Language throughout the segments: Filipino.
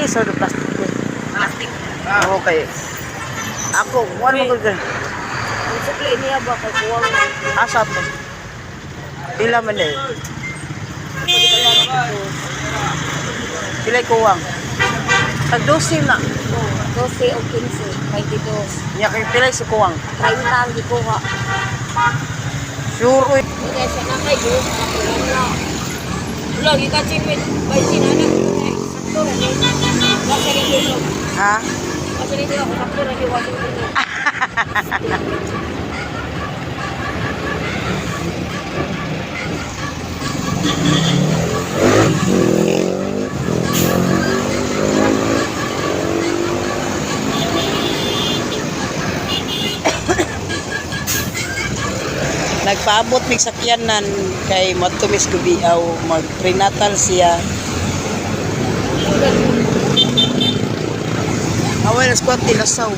sa plastic. Plastic. Okay. Ako, ano mo ko? Ang sukli niya ba kay kuwang? Asa to? Pila man eh. Pilay kuwang. Tag 12 na. 12 o 15, 22. Nya kay pilay si kuwang. 30 ang gikuha. Sure uy. Hindi siya na kay Diyos. Nakulang na. Wala, gikachipin. Bay sinanak. Sakto na ni. Wasa ni Diyos. Ha? Wasa ni Diyos. Sakto na ni Washington. Nagpaabot mig sakyanan kay Matumis Gubiaw mag prenatal siya. Away na squat tilasaw.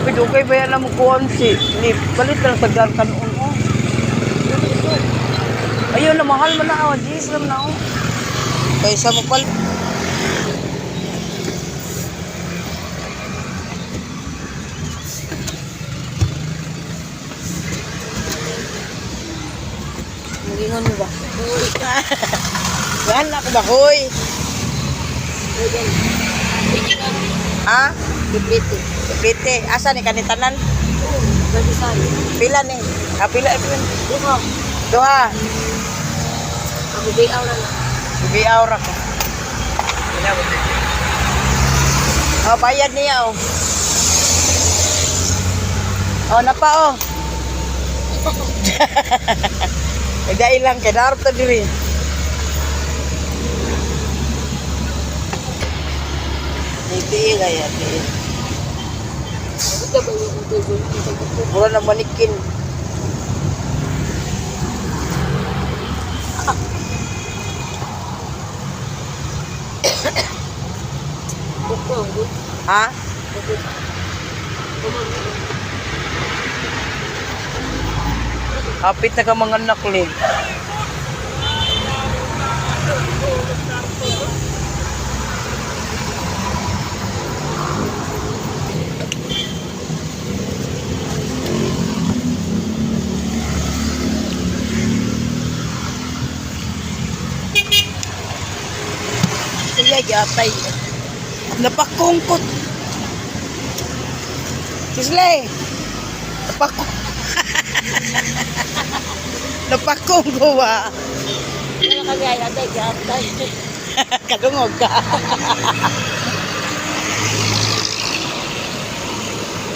Pero okay ba yan na mo kuhan si ni palit lang tagar kanon o. Ayun na mahal man na ako, jeez lang na ako. Kaysa mo pal. Nagingon mo ba? Wala ko ba, hoy? Ha? Dipiti. Piti. Asa ni kanitanan? Lagi sari. Pila ni? Ah, pila. Duha. Duha. Ako bayaw na na. Gubiaw ra ko. Oh, bayad niya oh. Oh, napa oh. Kaya ilang kay darap ta diri. Iti gaya ti. Ito ba yung ito? Mura na manikin. Ha? Hapit na ka mga anak li. Kaya yatay. Napakungkot. Kisley. Napakungko ba? Ano kami ay atay gatay. Kadungog ka.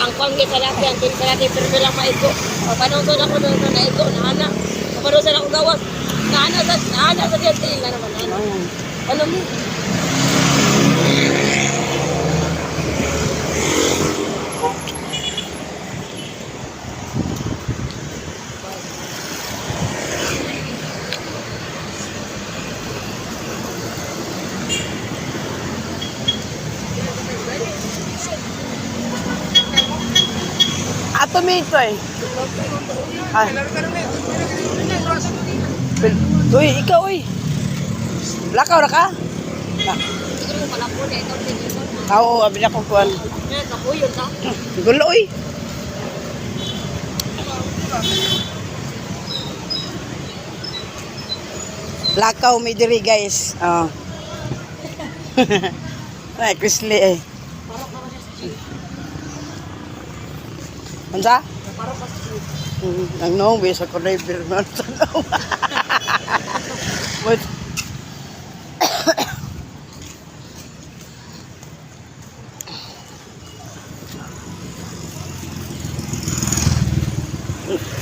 Ang panggi sa laki, ang sa laki, pero lang maigo. Papanungtod ako doon na naigo, naana. Papanusan ako gawas. Naana sa diyan, na naman. Ano mo? Ato mito eh. Ay. Uy, ikaw uy. Lakaw na ka? Siguro mo pala po na ito. Oo, abi na kong kuhan. Kapuyo ka. Gulo uy. Lakaw may diri guys. Oh. Ay, kusli eh. Ansa? Ang nong bisa ko na ibirman sa nong. What?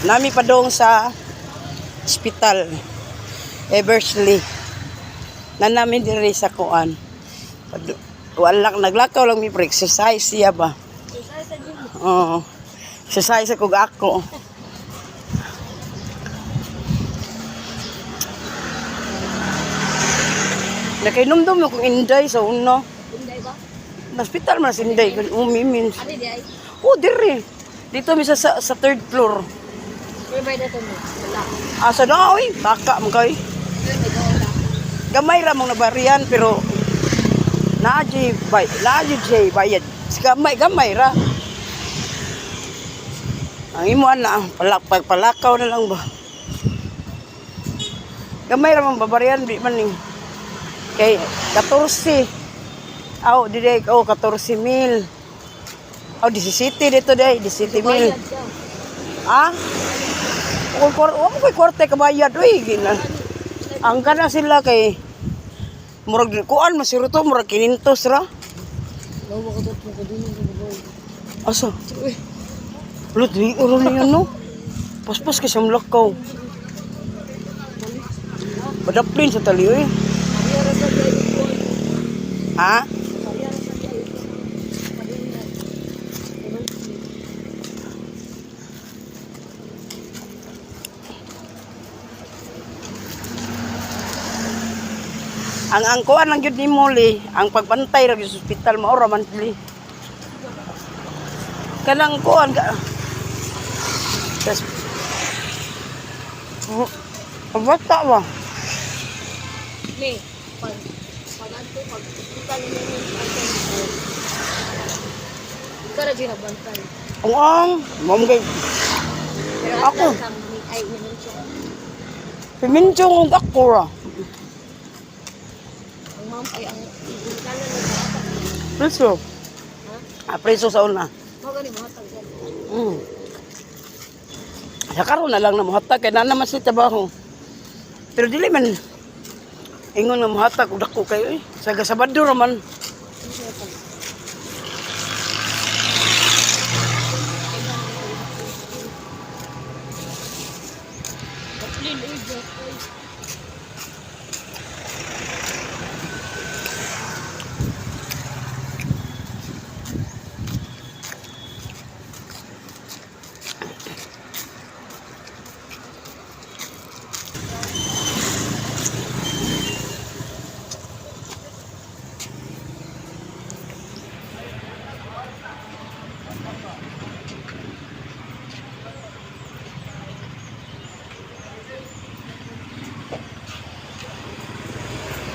Nami pa doon sa hospital Eversley. Na namin diri sa kuan. Wala naglakaw lang mi pre exercise siya ba. Oo. Exercise ko ako. Nakainom-dom akong Inday sa uno. Inday ba? Hospital man sa Inday. Umimin. Ano di ay? Oh, diri. Dito mi sa third floor. Pero may dito mo. Wala. Asa na oy, baka mo kay. May wala. Gamay ra mong nabarian pero Naji Jay bayad. Gamay ra. Ang imo na pagpalakaw na lang ba. Gamay ra mong babarian di man ning kay 14. Di day 14,000. 17 dito day, 17,000. Bayad siya. Ah? Ko'y korte kabayad oy gina. Ang kana sila kay murag kuan masiro to murag 500 ra. Lawa ko dito ko din yung boy. Asa? Uy. Ulo di uro niya no. Paspas ka siyang lakaw. Padaplin sa tali oy. Ayara sa boy. Ha? Ayara sa boy. Ang kuan lang gyud nimo li, ang pagbantay ra sa ospital mao ra man li. Kanang kuan ka. Tas bata ba? Ni, pag-anto, pag-hospital mo yung antay. Ikaw na ginabantay. Ang mom kay Pero Ako. at lang ay naman siya. piminchong og ako ra. Ang ma'am ay ang lalo na bata. Preso. Ha? Preso sa una. Mga ni mga tagyan. Sa karon na lang na muhatag kay na naman si trabaho. Pero dili man ingon nga muhatag og dako kayo eh. Sa Sabado raman.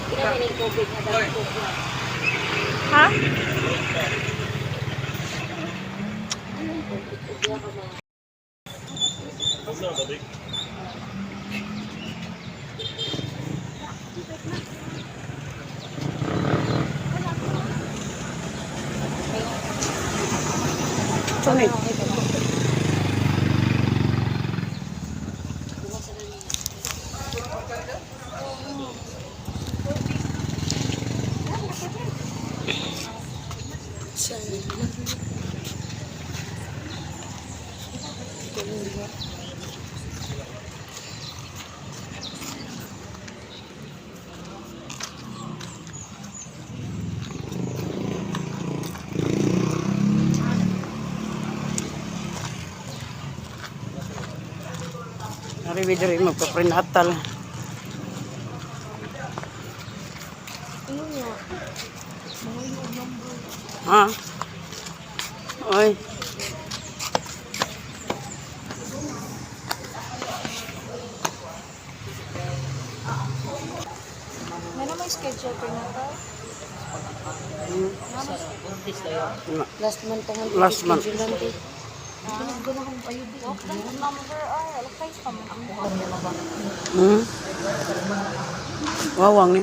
Kinamin yung tubig na dahil tubig. Ha? Sunit. Nariwidiri magpaprenatal. Ano nga? Ha? Oy. Ano may schedule ko na to? Last month pa man. Last month. Wawang ni.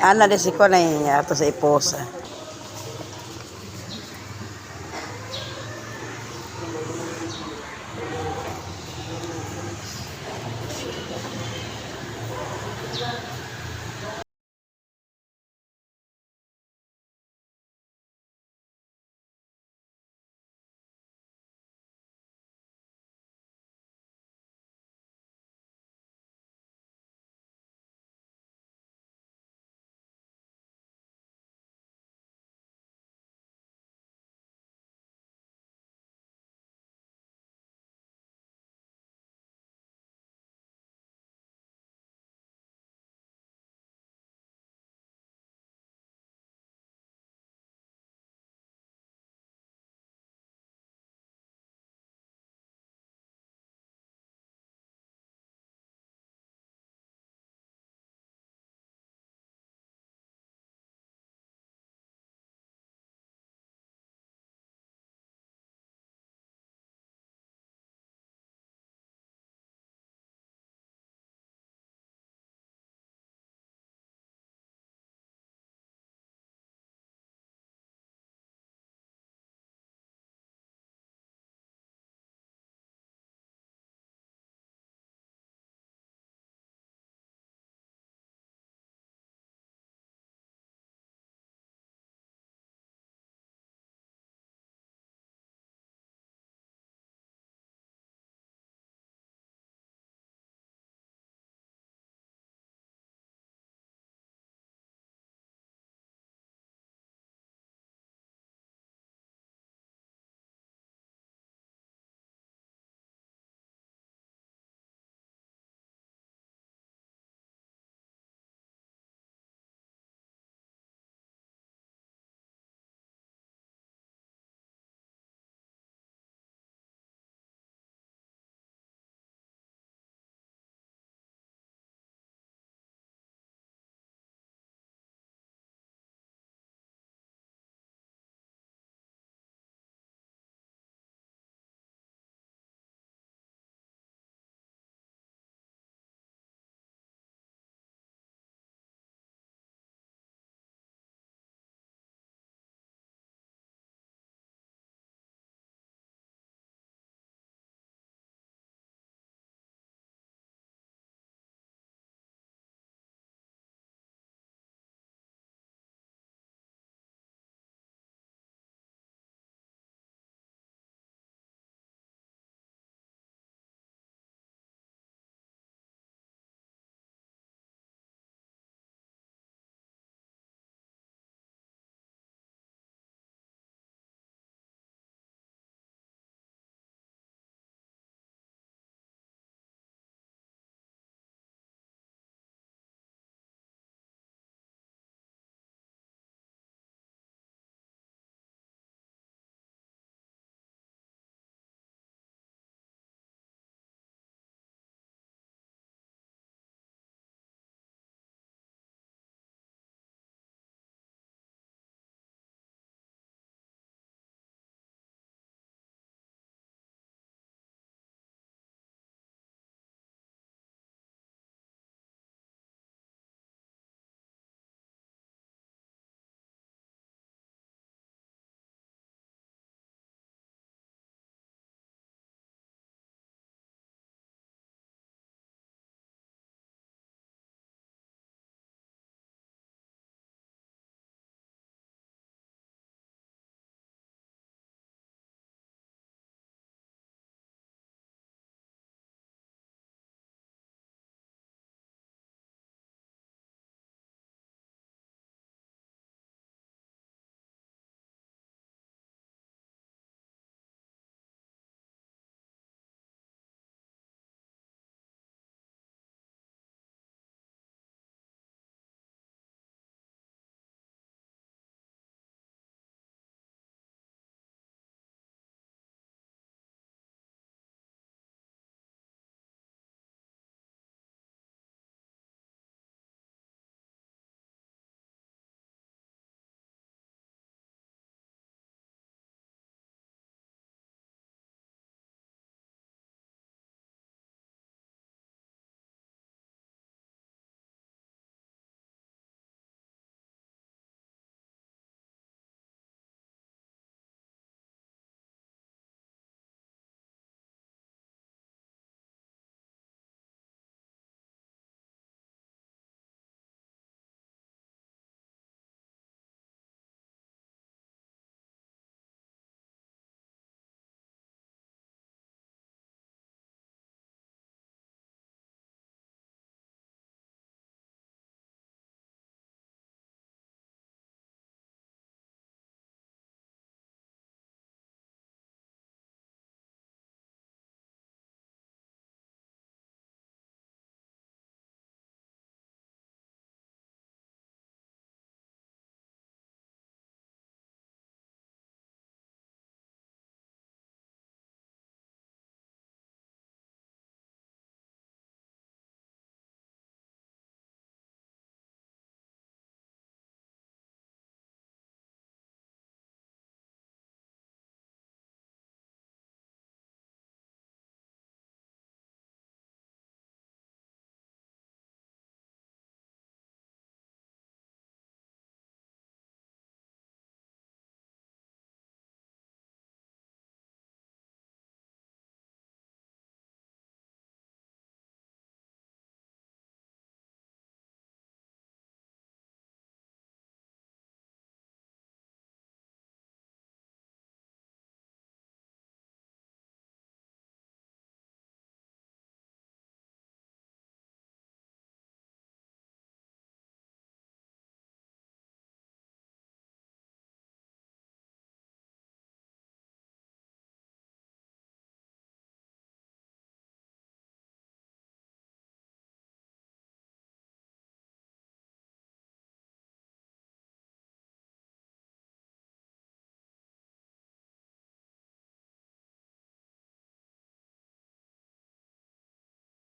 Ana de si ko na ato sa iposa.